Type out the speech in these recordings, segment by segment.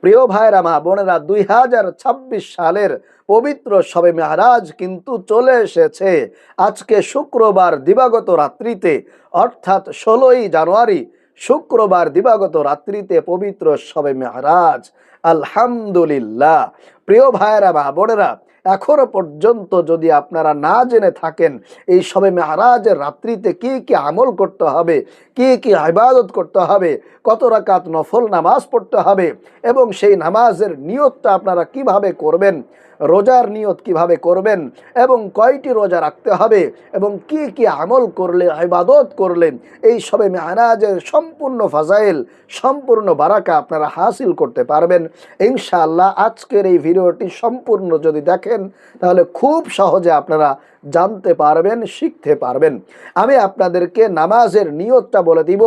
প্রিয় ভাইরা মা বোনেরা, 2026 সালের পবিত্র শবে মেহরাজ কিন্তু চলে এসেছে। আজকে শুক্রবার দিবাগত রাত্রিতে, অর্থাৎ 16ই জানুয়ারি শুক্রবার দিবাগত রাত্রিতে পবিত্র শবে মেহরাজ। আলহামদুলিল্লাহ। প্রিয় ভাইরা মা বোনেরা, এখনো পর্যন্ত যদি আপনারা না জেনে থাকেন এই শবে মেহরাজের রাত্রিতে কি কি আমল করতে হবে, কি কি ইবাদত করতে হবে, কত রাকাত নফল নামাজ পড়তে হবে এবং সেই নামাজের নিয়তটা আপনারা কিভাবে করবেন, রোজার নিয়ত কিভাবে করবেন এবং কয়টি রোজা রাখতে হবে এবং কি কি আমল করলে, ইবাদত করলে এই শবে মেহরাজের সম্পূর্ণ ফাজাইল, সম্পূর্ণ বারাকা আপনারা হাসিল করতে পারবেন ইনশাআল্লাহ। আজকের এই ভিডিওটি সম্পূর্ণ যদি দেখেন তাহলে খুব সহজে আপনারা জানতে পারবেন, শিখতে পারবেন। আমি আপনাদেরকে নামাজের নিয়তটা বলে দিব,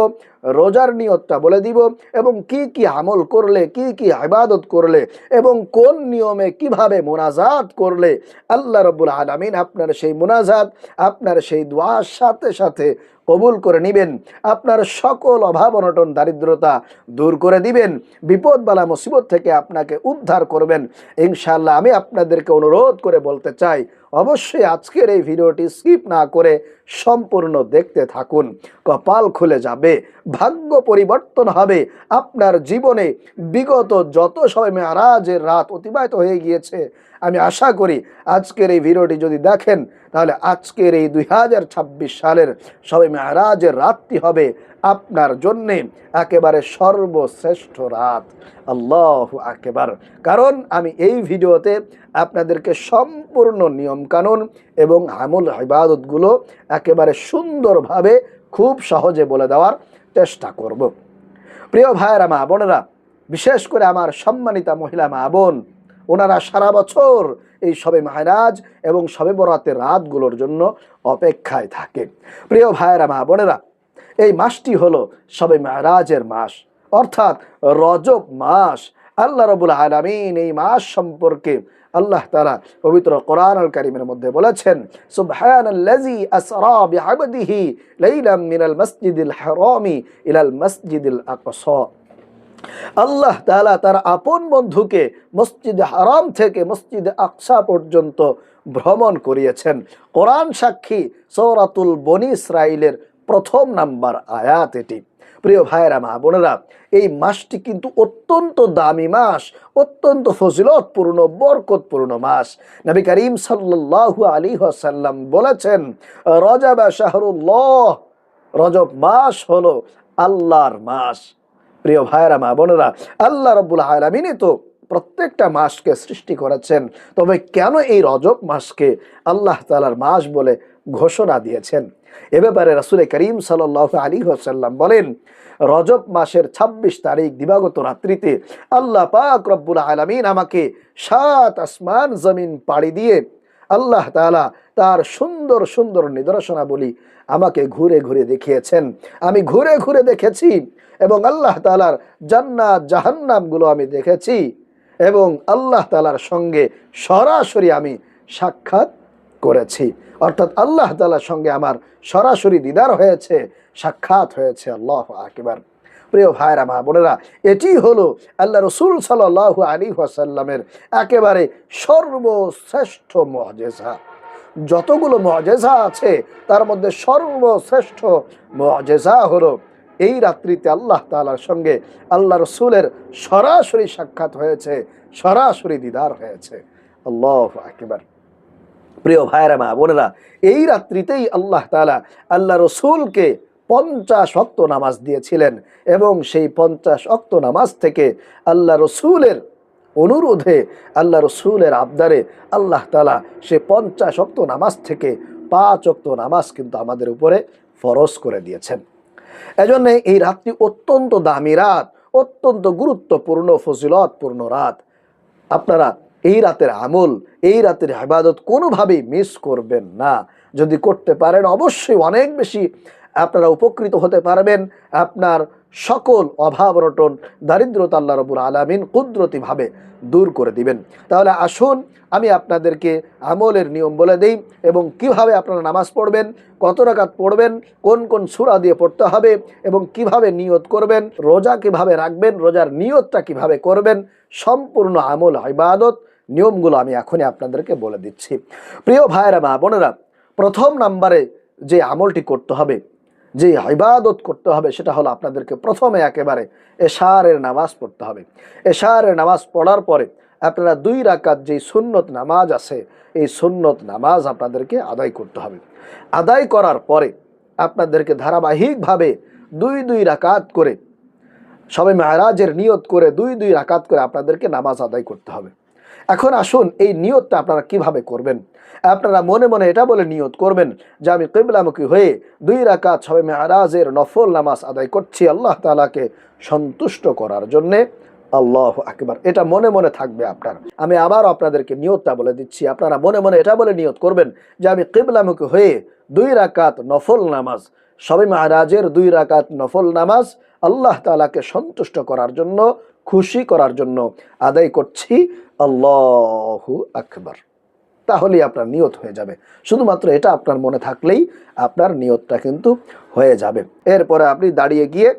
রোজার নিয়তটা বলে দিব এবং কি কি আমল করলে, কি কি ইবাদত করলে এবং কোন নিয়মে কিভাবে মোনাজাত করলে আল্লাহ রাব্বুল আলামিন আপনার সেই মোনাজাত, আপনার সেই দোয়ার সাথে সাথে কবুল করে নেবেন, আপনার সকল অভাব অনটন দারিদ্রতা দূর করে দিবেন, বিপদ বালা মুসিবত থেকে আপনাকে উদ্ধার করবেন ইনশাআল্লাহ। আমি আপনাদেরকে অনুরোধ করে বলতে চাই, অবশ্যই আজকের এই ভিডিওটি স্কিপ না করে সম্পূর্ণ দেখতে থাকুন। কপাল খুলে যাবে, ভাগ্য পরিবর্তন হবে আপনার জীবনে। বিগত যত শবে মেরাজের রাত অতিবাহিত হয়ে গিয়েছে, আমি আশা করি আজকের এই ভিডিওটি যদি দেখেন তাহলে আজকের এই 2026 সালের শবে মেরাজের রাতটি হবে আপনার জন্যে একেবারে সর্বশ্রেষ্ঠ রাত। আল্লাহু আকবার। কারণ আমি এই ভিডিওতে আপনাদেরকে সম্পূর্ণ নিয়মকানুন এবং আমল ইবাদতগুলো একেবারে সুন্দরভাবে খুব সহজে বলে দেওয়ার চেষ্টা করব। প্রিয় ভাইয়েরা মা বোনেরা, বিশেষ করে আমার সম্মানিতা মহিলা মা বোন, ওনারা সারা বছর এই শবে মেহরাজ এবং শবে বরাতের রাতগুলোর জন্য অপেক্ষায় থাকে। প্রিয় ভাইয়েরা মা বোনেরা, এই মাসটি হলো শবে মেহরাজের মাস, অর্থাৎ রজব মাস। আল্লাহ রাব্বুল আলামিন এই মাস সম্পর্কে আল্লাহ তাআলা পবিত্র কোরআনুল কারীমের মধ্যে বলেছেন, সুবহানাল্লাযী আসরা বিআবদিহি লাইলাম মিনাল মাসজিদিল হারামি ইলাল মাসজিদিল আকসা। আল্লাহ তাআলা তার আপন বন্ধুকে মসজিদে হারাম থেকে মসজিদে আকসা পর্যন্ত ভ্রমণ করিয়েছেন। কোরআন সাক্ষী, সূরাতুল বনী ইসরাঈলের 1 নাম্বার আয়াত এটি। প্রিয় ভাইয়েরা মা বোনেরা, এই মাসটি কিন্তু অত্যন্ত দামি মাস, অত্যন্ত ফজিলতপূর্ণ, বরকতপূর্ণ মাস। নবী করিম সাল্লাল্লাহু আলাইহি ওয়াসাল্লাম বলেছেন, রজব শাহরুল্লাহ, রজব মাস হলো আল্লাহর মাস। প্রিয় ভাইয়েরা মা বোনেরা, আল্লাহ রাব্বুল আলামিন তো প্রত্যেকটা মাসকে সৃষ্টি করেছেন, তবে কেন এই রজব মাসকে আল্লাহ তাআলার মাস বলে ঘোষণা দিয়েছেন এ ব্যাপারে রাসূল করিম সাল্লাল্লাহু আলাইহি ওয়াসাল্লাম বলেন, রজব মাসের 26 তারিখ দিবাগত রাত্রিতে আল্লাহ পাক রব্বুল আলামিন আমাকে 7 আসমান জমিন পাড়ি দিয়ে আল্লাহ তাআলা তার সুন্দর সুন্দর নিদর্শনাবলী আমাকে ঘুরে ঘুরে দেখিয়েছেন। আমি ঘুরে ঘুরে দেখেছি এবং আল্লাহ তাআলার জান্নাত জাহান্নামগুলো আমি দেখেছি এবং আল্লাহ তাআলার সঙ্গে সরাসরি আমি সাক্ষাৎ করেছি, অর্থাৎ আল্লাহ তাআলার সঙ্গে আমার সরাসরি দিদার হয়েছে, সাক্ষাৎ হয়েছে। আল্লাহু আকবার। প্রিয় ভাইরা মা বোনেরা, এটি হলো আল্লাহ রাসূল সাল্লাল্লাহু আলাইহি ওয়াসাল্লামের একেবারে সর্বশ্রেষ্ঠ মুআজিজা। যতগুলো মুআজিজা আছে তার মধ্যে সর্বশ্রেষ্ঠ মুআজিজা হলো এই রাত্রিতে আল্লাহ তাআলার সঙ্গে আল্লাহ রাসূলের সরাসরি সাক্ষাৎ হয়েছে, সরাসরি দিদার হয়েছে। আল্লাহু আকবার। প্রিয় ভাইরা মা বোনেরা, এই রাত্রিতেই আল্লাহ তাআলা আল্লাহ রাসূলকে 50 ওয়াক্ত নামাজ দিয়েছিলেন এবং সেই 50 ওয়াক্ত নামাজ থেকে আল্লাহ রাসূলের অনুরোধে, আল্লাহ রাসূলের আবদারে আল্লাহ তাআলা সে 50 ওয়াক্ত নামাজ থেকে 5 ওয়াক্ত নামাজ কিন্তু আমাদের উপরে ফরজ করে দিয়েছেন। এজন্য এই রাতটি অত্যন্ত দামি রাত, অত্যন্ত গুরুত্বপূর্ণ, ফজিলতপূর্ণ রাত। আপনারা এই রাতের আমল, এই রাতের ইবাদত কোনোভাবেই মিস করবেন না। যদি করতে পারেন অবশ্যই অনেক বেশি আপনারা উপকৃত হতে পারবেন, আপনার সকল অভাব অনটন দারিদ্রতা আল্লাহ রাব্বুল আলামিন কুদরতিভাবে দূর করে দিবেন। তাহলে আসুন আমি আপনাদেরকে আমলের নিয়ম বলে দেই এবং কিভাবে আপনারা নামাজ পড়বেন, কত রাকাত পড়বেন, কোন কোন সূরা দিয়ে পড়তে হবে এবং কিভাবে নিয়ত করবেন, রোজা কিভাবে রাখবেন, রোজার নিয়তটা কিভাবে করবেন, সম্পূর্ণ আমল ইবাদত নিয়মগুলো আমি এখনই আপনাদেরকে বলে দিচ্ছি। প্রিয় ভাইয়েরা মা বোনেরা, প্রথম নাম্বারে যে আমলটি করতে হবে, যে ইবাদত করতে হবে, সেটা হলো আপনাদেরকে প্রথমে একেবারে এশারের নামাজ পড়তে হবে। এশারের নামাজ পড়ার পরে আপনারা 2 রাকাত যে সুন্নত নামাজ আছে, এই সুন্নত নামাজ আপনাদেরকে আদায় করতে হবে। আদায় করার পরে আপনাদেরকে ধারাবাহিকভাবে 2 রাকাত করে সবে মেরাজের নিয়ত করে 2 রাকাত করে আপনাদেরকে নামাজ আদায় করতে হবে। এখন আসুন এই নিয়তটা আপনারা কিভাবে করবেন। আপনারা মনে মনে এটা বলে নিয়ত করবেন যে আমি কিবলামুখী হয়ে 2 রাকাত সবে মেরাজের নফল নামাজ আদায় করছি আল্লাহ তাআলাকে সন্তুষ্ট করার জন্যে। আল্লাহু আকবার, এটা মনে মনে থাকবে আপনার। আমি আবার আপনাদেরকে নিয়তটা বলে দিচ্ছি, আপনারা মনে মনে এটা বলে নিয়ত করবেন যে আমি কিবলামুখী হয়ে 2 রাকাত নফল নামাজ, সবে মেরাজের 2 রাকাত নফল নামাজ আল্লাহ তাআলাকে সন্তুষ্ট করার জন্য, খুশি করার জন্য আদায় করছি। আল্লাহু আকবার। তাহলেই আপনার নিয়ত হয়ে যাবে। শুধুমাত্র এটা আপনার মনে থাকলেই আপনার নিয়তটা কিন্তু হয়ে যাবে। এরপরে আপনি দাঁড়িয়ে গিয়ে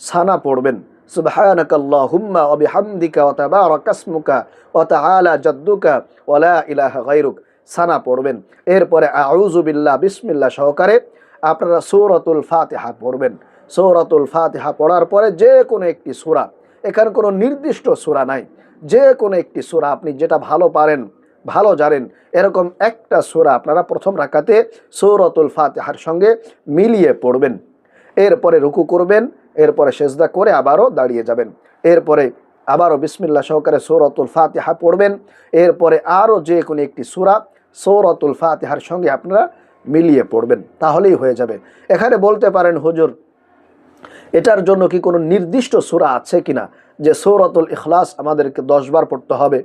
সানা পড়বেন, সুবহানাকাল্লাহুম্মা ওয়া বিহামদিকা ওয়া তাবারাকা ইসমুকা ওয়া তাআলা জাদ্দুকা ওয়া লা ইলাহা গায়রুক, সানা পড়বেন। এরপরে আউযু বিল্লাহ বিসমিল্লাহ সহকারে আপনারা সূরাতুল ফাতিহা পড়বেন। সূরাতুল ফাতিহা পড়ার পরে যে কোনো একটি সূরা, এখানে কোনো নির্দিষ্ট সূরা নাই, যে কোনো একটি সূরা আপনি যেটা ভালো পারেন, ভালো জানেন, এরকম একটা সূরা আপনারা প্রথম রাকাতে সূরাতুল ফাতিহার সঙ্গে মিলিয়ে পড়বেন। এরপরে রুকু করবেন, এরপরে সেজদা করে আবারও দাঁড়িয়ে যাবেন। এরপরে আবারও বিসমিল্লাহ সহকারে সূরাতুল ফাতিহা পড়বেন। এরপরে আরও যে কোনো একটি সূরা সূরাতুল ফাতিহার সঙ্গে আপনারা মিলিয়ে পড়বেন, তাহলেই হয়ে যাবে। এখানে বলতে পারেন হুজুর, এটার জন্য কি কোনো নির্দিষ্ট সূরা আছে কিনা, যে সূরাতুল ইখলাস আমাদেরকে 10 বার পড়তে হবে,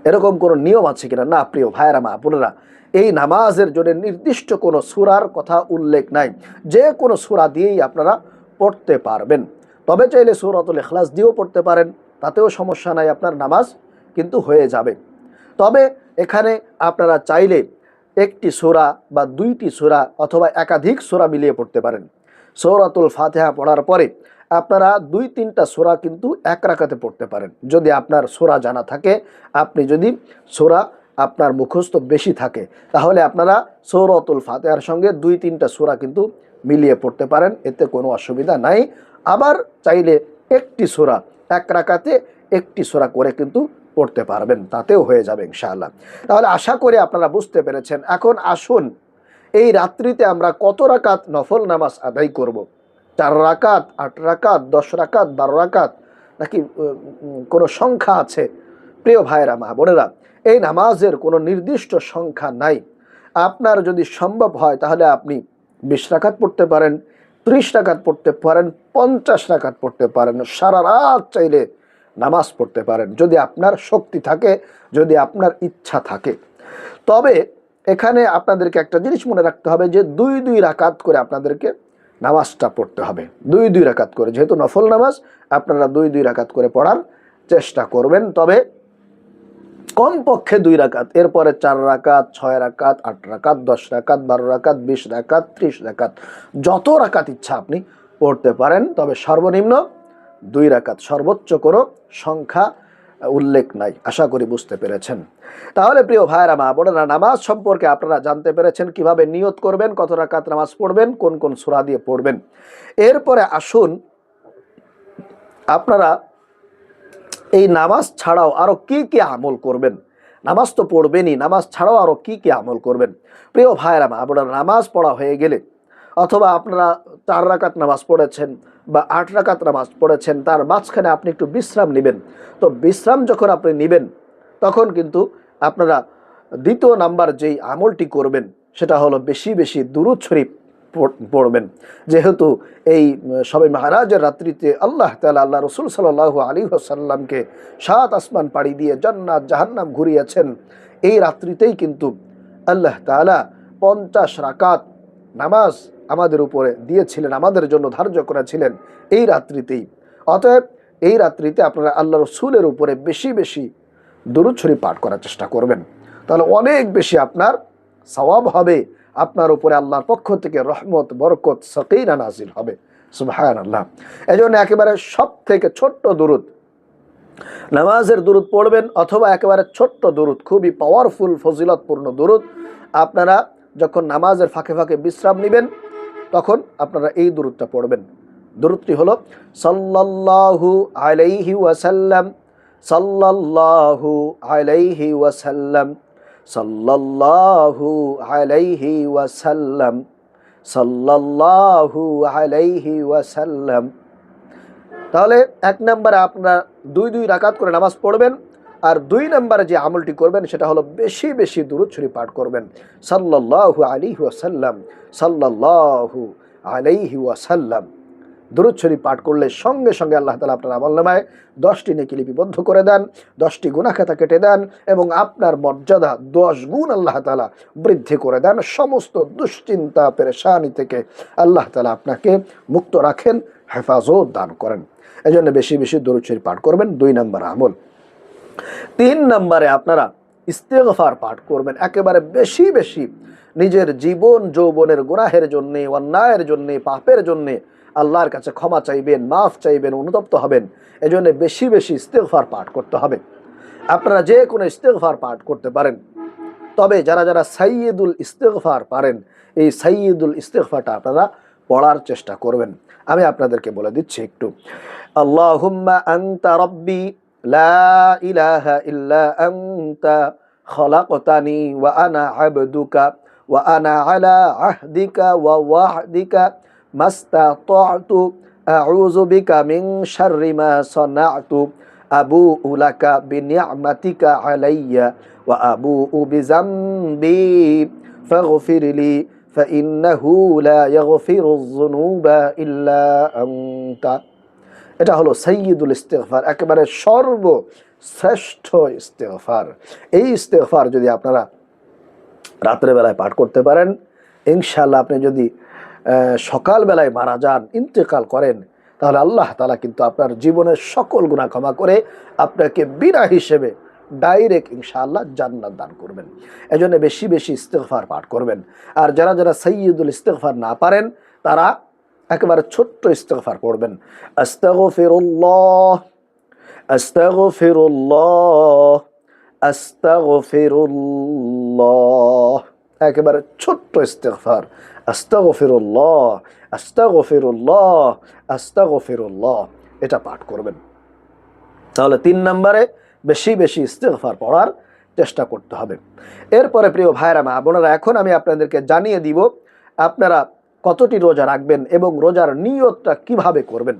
এরকম কোনো নিয়ম আছে কিনা? না প্রিয় ভাইয়েরা মা বোনেরা, এই নামাজের জন্য নির্দিষ্ট কোনো সূরার কথা উল্লেখ নাই। যে কোনো সূরা দিয়েই আপনারা পড়তে পারবেন। তবে চাইলে সূরাতুল ইখলাস দিয়েও পড়তে পারেন, তাতেও সমস্যা নাই, আপনার নামাজ কিন্তু হয়ে যাবে। তবে এখানে আপনারা চাইলে একটি সূরা বা 2টি সূরা অথবা একাধিক সূরা মিলিয়ে পড়তে পারেন। সূরাতুল ফাতিহা পড়ার পরে আপনারা 2-3টা সূরা কিন্তু এক রাকাতে পড়তে পারেন, যদি আপনার সূরা জানা থাকে। আপনি যদি সূরা আপনার মুখস্থ বেশি থাকে, তাহলে আপনারা সূরাতুল ফাতিহার সঙ্গে 2-3টা সূরা কিন্তু মিলিয়ে পড়তে পারেন, এতে কোনো অসুবিধা নাই। আবার চাইলে একটি সূরা, এক রাকাতে একটি সূরা করে কিন্তু পড়তে পারবেন, তাতেও হয়ে যাবে ইনশাআল্লাহ। তাহলে আশা করি আপনারা বুঝতে পেরেছেন। এখন আসুন এই রাত্রিতে আমরা কত রাকাত নফল নামাজ আদায় করব। 4 রাকাত, 8 রাকাত, 10 রাকাত, 12 রাকাত, নাকি কোনো সংখ্যা আছে? প্রিয় ভাইয়েরা মা বোনেরা, এই নামাজের কোনো নির্দিষ্ট সংখ্যা নাই। আপনার যদি সম্ভব হয় তাহলে আপনি 20 রাকাত পড়তে পারেন, 30 রাকাত পড়তে পারেন, 50 রাকাত পড়তে পারেন, সারা রাত চাইলে নামাজ পড়তে পারেন, যদি আপনার শক্তি থাকে, যদি আপনার ইচ্ছা থাকে। তবে এখানে আপনাদেরকে একটা জিনিস মনে রাখতে হবে যে 2 রাকাত করে আপনাদেরকে নামাজটা পড়তে হবে। 2 রাকাত করে, যেহেতু নফল নামাজ, আপনারা 2 রাকাত করে পড়ার চেষ্টা করবেন। তবে কমপক্ষে 2 রাকাত, এরপরে 4 রাকাত, 6 রাকাত, 8 রাকাত, 10 রাকাত, 12 রাকাত, 20 রাকাত, 30 রাকাত, যত রাকাত ইচ্ছা আপনি পড়তে পারেন। তবে সর্বনিম্ন 2 রাকাত, সর্বোচ্চ কোনো সংখ্যা উল্লেখ নাই। আশা করি বুঝতে পেরেছেন। তাহলে প্রিয় ভাইয়েরা মা বোনেরা, নামাজ সম্পর্কে আপনারা জানতে পেরেছেন, কিভাবে নিয়ত করবেন, কত রাকাত নামাজ পড়বেন, কোন কোন সূরা দিয়ে পড়বেন। এরপরে আসুন আপনারা এই নামাজ ছাড়াও আরো কি কি আমল করবেন। নামাজ তো পড়বেনই, নামাজ ছাড়াও আরো কি কি আমল করবেন। প্রিয় ভাইয়েরা মা বোনেরা, নামাজ পড়া হয়ে গেলে, অথবা আপনারা 4 রাকাত নামাজ পড়েছেন বা 8 রাকাত নামাজ পড়েছেন, তার মাঝখানে আপনি একটু বিশ্রাম নেবেন। তো বিশ্রাম যখন আপনি নেবেন, তখন কিন্তু আপনারা 2 নাম্বার যেই আমলটি করবেন, সেটা হলো বেশি বেশি দুরূদ শরীফ পড়বেন। যেহেতু এই শবে মেরাজের রাত্রিতে আল্লাহ তাআলা আল্লাহ রাসূল সাল্লাল্লাহু আলাইহি ওয়াসাল্লামকে 7 আসমান পাড়ি দিয়ে জান্নাত জাহান্নাম ঘুরিয়েছেন, এই রাত্রিতেই কিন্তু আল্লাহ তাআলা 50 রাকাত নামাজ আমাদের উপরে দিয়েছিলেন, আমাদের জন্য ধার্য করেছিলেন এই রাত্রিতেই। অতএব এই রাত্রিতে আপনারা আল্লাহ রসুলের উপরে বেশি বেশি দুরূদ শরীফ পাঠ করার চেষ্টা করবেন, তাহলে অনেক বেশি আপনার সওয়াব হবে, আপনার উপরে আল্লাহর পক্ষ থেকে রহমত, বরকত, সাকিনা নাজিল হবে। সুবহানাল্লাহ। এজন্য একেবারে সব থেকে ছোট্ট দুরূদ, নামাজের দুরূদ পড়বেন, অথবা একেবারে ছোট্ট দুরূদ, খুবই পাওয়ারফুল ফজিলতপূর্ণ দুরূদ। আপনারা যখন নামাজের ফাঁকে ফাঁকে বিশ্রাম নেবেন তখন আপনারা এই দুরূদটা পড়বেন। দুরূদটি হলো সাল্লাল্লাহু আলাইহি ওয়াসাল্লাম, সাল্লাল্লাহু আলাইহি ওয়াসাল্লাম, সাল্লাল্লাহু আলাইহি ওয়াসাল্লাম, সাল্লাল্লাহু আলাইহি ওয়াসাল্লাম। তাহলে এক নম্বরে আপনারা 2 রাকাত করে নামাজ পড়বেন, আর 2 নম্বরে যে আমলটি করবেন সেটা হলো বেশি বেশি দুরূদ শরীফ পাঠ করবেন। সাল্লাল্লাহু আলাইহি ওয়াসাল্লাম, সাল্লাল্লাহু আলাইহি ওয়াসাল্লাম। দুরূদ শরীফ পাঠ করলে সঙ্গে সঙ্গে আল্লাহ তাআলা আপনার আমলনামায় 10টি নেকি লিপিবদ্ধ করে দেন, 10টি গুনাহ খাতা কেটে দেন, এবং আপনার মর্যাদা 10 গুণ আল্লাহ তাআলা বৃদ্ধি করে দেন। সমস্ত দুশ্চিন্তা পেরেশানি থেকে আল্লাহ তাআলা আপনাকে মুক্ত রাখেন, হেফাজত দান করেন। এজন্য বেশি বেশি দুরূদ শরীফ পাঠ করবেন, 2 নম্বর আমল। 3 নম্বরে আপনারা ইস্তেগফার পাঠ করবেন, একেবারে বেশি বেশি নিজের জীবন যৌবনের গুনাহের জন্যে, অন্যায়ের জন্যে, পাপের জন্যে আল্লাহর কাছে ক্ষমা চাইবেন, মাফ চাইবেন, অনুতপ্ত হবেন। এজন্য বেশি বেশি ইস্তেগফার পাঠ করতে হবে। আপনারা যে কোনো ইস্তেগফার পাঠ করতে পারেন, তবে যারা যারা সাইয়্যিদুল ইস্তেগফার পারেন, এই সাইয়্যিদুল ইস্তেগফারটা আপনারা পড়ার চেষ্টা করবেন। আমি আপনাদেরকে বলে দিচ্ছি একটু। আল্লাহুম্মা আনতা রাব্বি লা ইলাহা ইল্লা আনতা খলাকতানি ওয়া আনা আবদুকা ওয়া আনা আলা আহদিকা ওয়া ওয়াহদিকা মাস্তাতা'তু আউযু বিকা মিন শাররি মা সানা'তু আবুউ লাকা বিনি'মাতিকা আলাইয়া ওয়া আবুউ বিযামবি ফাগফিরলি ফাইন্নাহু লা ইয়াগফিরুয যুনুবা ইল্লা আনতা। এটা হলো সাইয়্যিদুল ইস্তিগফার, একেবারে সর্বশ্রেষ্ঠ ইস্তিগফার। এই ইস্তিগফার যদি আপনারা রাতের বেলায় পাঠ করতে পারেন, ইনশাআল্লাহ আপনি যদি সকালবেলায় মারা যান, ইন্তেকাল করেন, তাহলে আল্লাহ তাআলা কিন্তু আপনার জীবনের সকল গুনাহ ক্ষমা করে আপনাকে বিনা হিসেবে ডাইরেক্ট ইনশাআল্লাহ জান্নাত দান করবেন। এজন্য বেশি বেশি ইস্তিগফার পাঠ করবেন। আর যারা যারা সাইয়্যিদুল ইস্তিগফার না পারেন, তারা একেবারে ছোট্ট ইস্তিগফার পড়বেন। আস্তাগফিরুল্লাহ, আস্তাগফিরুল্লাহ, আস্তাগফিরুল্লাহ। একেবারে ছোট্ট ইস্তিগফার, আস্তাগফিরুল্লাহ, আস্তাগফিরুল্লাহ, আস্তাগফিরুল্লাহ, এটা পাঠ করবেন। তাহলে 3 নম্বরে বেশি বেশি ইস্তিগফার পড়ার চেষ্টা করতে হবে। এরপরে প্রিয় ভাইরা মা বোনেরা, এখন আমি আপনাদেরকে জানিয়ে দিব আপনারা কতটি রোজা রাখবেন এবং রোজার নিয়তটা কিভাবে করবেন।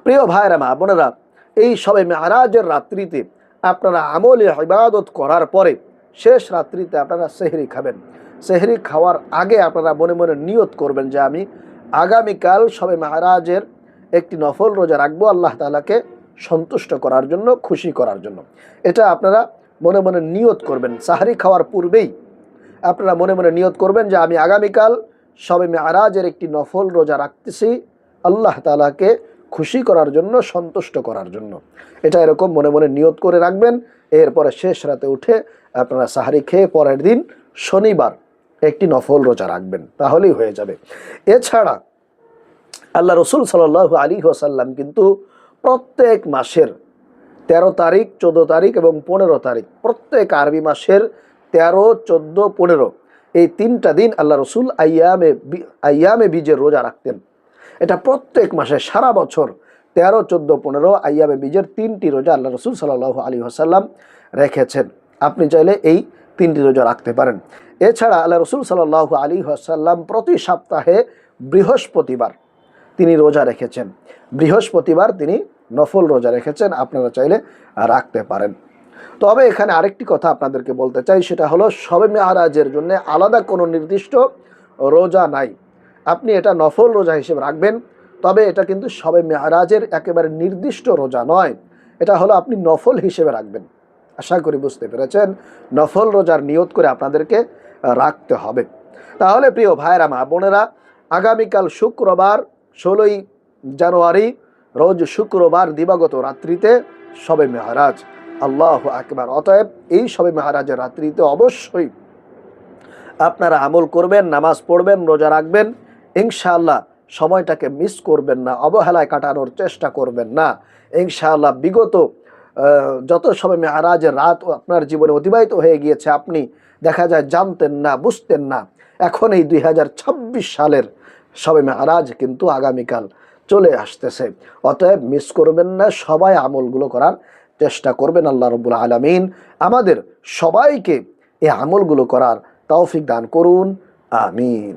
প্রিয় ভাইরা মা বোনেরা, এই শবে মেরাজের রাত্রিতে আপনারা আমলে ইবাদত করার পরে শেষ রাত্রিতে আপনারা সেহরি খাবেন। সেহরি খাওয়ার আগে আপনারা মনে মনে নিয়ত করবেন যে আমি আগামীকাল শবে মেরাজের একটি নফল রোজা রাখবো, আল্লাহ তাআলাকে সন্তুষ্ট করার জন্য, খুশি করার জন্য। এটা আপনারা মনে মনে নিয়ত করবেন। সাহরি খাওয়ার পূর্বেই আপনারা মনে মনে নিয়ত করবেন যে আমি আগামীকাল শবে মেরাজের একটি নফল রোজা রাখতেছি আল্লাহ তাআলাকে খুশি করার জন্য, সন্তুষ্ট করার জন্য। এটা এরকম মনে মনে নিয়ত করে রাখবেন। এরপরে শেষ রাতে উঠে আপনারা সাহরি খেয়ে পরের দিন শনিবার একটি নফল রোজা রাখবেন, তাহলেই হয়ে যাবে। এছাড়া আল্লাহ রসুল সাল্লাল্লাহু আলাইহি ওয়াসাল্লাম কিন্তু প্রত্যেক মাসের 13 তারিখ, 14 তারিখ এবং 15 তারিখ, প্রত্যেক আরবি মাসের 13, 14, 15 এই 3টা দিন আল্লাহ রসুল আইয়ামে বীজের রোজা রাখতেন। এটা প্রত্যেক মাসে সারা বছর 13, 14, 15 আইয়ামে বীজের 3টি রোজা আল্লাহ রসুল সাল্লাল্লাহু আলাইহি ওয়াসাল্লাম রেখেছেন। আপনি চাইলে এই 3টি রোজা রাখতে পারেন। এছাড়া আল্লাহ রসুল সাল্লাল্লাহু আলাইহি ওয়াসাল্লাম প্রতি সপ্তাহে বৃহস্পতিবার তিনি রোজা রেখেছেন। বৃহস্পতিবার তিনি নফল রোজা রেখেছেন, আপনারা চাইলে রাখতে পারেন। তবে এখানে আরেকটি কথা আপনাদেরকে বলতে চাই, সেটা হলো শবে মেরাজের জন্য আলাদা কোনো নির্দিষ্ট রোজা নাই। আপনি এটা নফল রোজা হিসেবে রাখবেন, তবে এটা কিন্তু শবে মেরাজের একেবারে নির্দিষ্ট রোজা নয়। এটা হলো আপনি নফল হিসেবে রাখবেন। আশা করি বুঝতে পেরেছেন। নফল রোজার নিয়ত করে আপনাদেরকে রাখতে হবে। তাহলে প্রিয় ভাইরা মা বোনেরা, আগামীকাল শুক্রবার 16ই জানুয়ারি রোজ শুক্রবার দিবাগত রাত্রিতে শবে মেহরাজ। আল্লাহু আকবার। অতএব এই শবে মেহরাজের রাত্রিতে অবশ্যই আপনারা আমল করবেন, নামাজ পড়বেন, রোজা রাখবেন। ইনশাআল্লাহ সময়টাকে মিস করবেন না, অবহেলায় কাটানোর চেষ্টা করবেন না। ইনশাআল্লাহ বিগত যত শবে মেহরাজের রাত আপনার জীবনে অতিবাহিত হয়ে গিয়েছে, আপনি দেখা যায় জানতেন না, বুঝতেন না। এখন এই 2026 সালের শবে মেহরাজ কিন্তু আগামীকাল চলে আসতেছে। অতএব মিস করবেন না, সবাই আমলগুলো করার চেষ্টা করবেন। আল্লাহ রাব্বুল আলামিন আমাদের সবাইকে এই আমলগুলো করার তৌফিক দান করুন। আমিন।